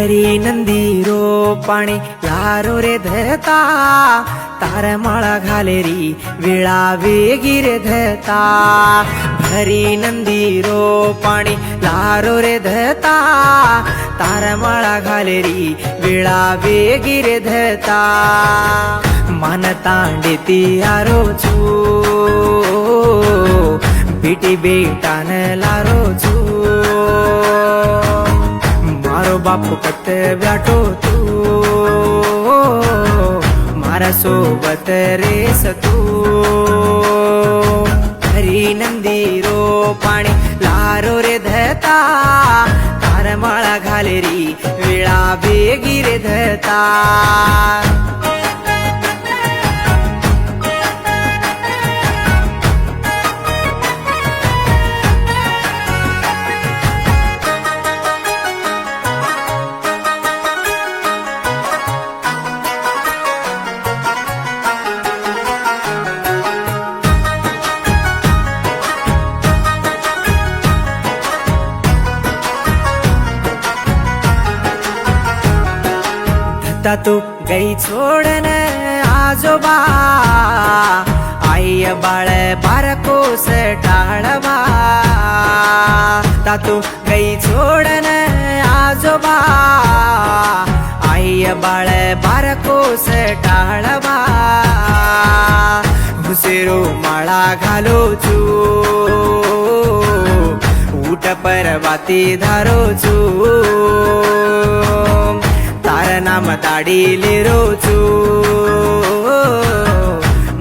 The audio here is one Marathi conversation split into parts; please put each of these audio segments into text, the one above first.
भरी नंदी रो पाणी लारो रे धरता तार माळा घालेरी वेळा वेगी रे धरता भरी नंदी रो पाणी लारो रे धरता तार माळा घालेरी वेळा वेगी रे धरता मन तांडेती आरो छू बेटी बेटान लारो छू मारो बापू कत व्याटो तू मारा सोबत रेस तू हरी नंदी रो पाणी लारो रे धता तार माळा घालेरी वेळा बेगी रे धता तू गई छोड़न आजोबा आई बाळ बारकोस टाळवा तू गई छोड़न आजोबा आई बाळ बारकोस टाळवा हुसेरो माळा घालो चू ऊट परवाती धारो चू तार नाम ताड़ी ले रोचू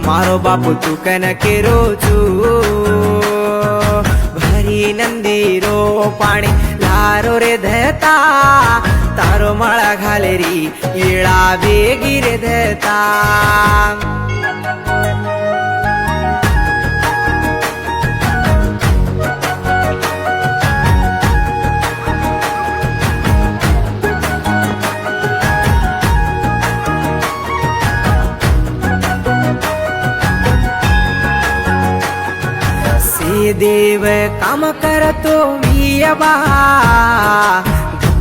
मारो बापू तू कन के रोचू भरी नंदी रो पाणी लारो रे धता तारो माळा घालेरी येळा बेगी रे धता देव काम करतो वियबा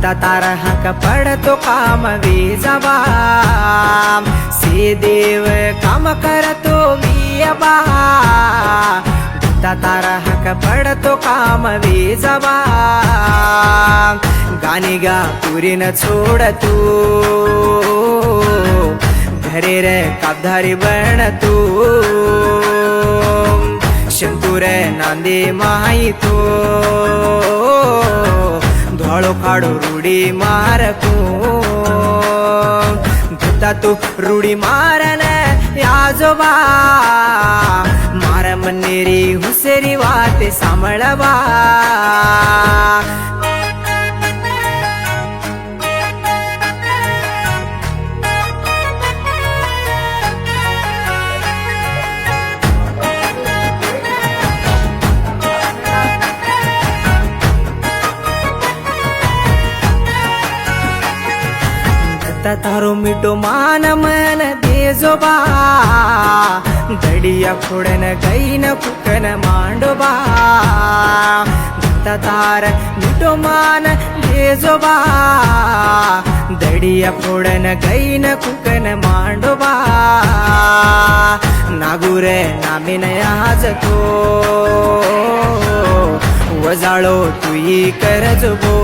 तार हक पडतो काम वेजबा से देव काम करतो वियबा तार हक पडतो काम वेजबा गाणी गा पुरी न छोड तू घरे रे काबधारी बन तू शंकुर नांदे माई तो धोळो खाडो रूडी मारको धता तू रूडी मारन आजोबा मार मनेरी हुसेरी वाते सांभळवा तारो मिटो मान मन देजोबा दडिया फोडन गईन कुकन मांडोबा तार मिटो मान देजोबा दडिया फोडन गईन कुकन मांडोबा नागुरे नामिन आज तो वजाळो तुई करजबो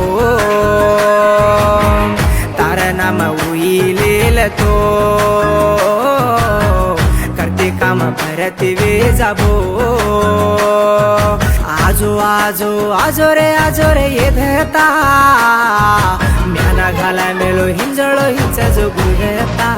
तार नाम उईलेल तो करते काम भरत वे जाबो आजो आजो आजो रे ये धता म्याना घाला मेलो हिंजळो हिंच जो गुरता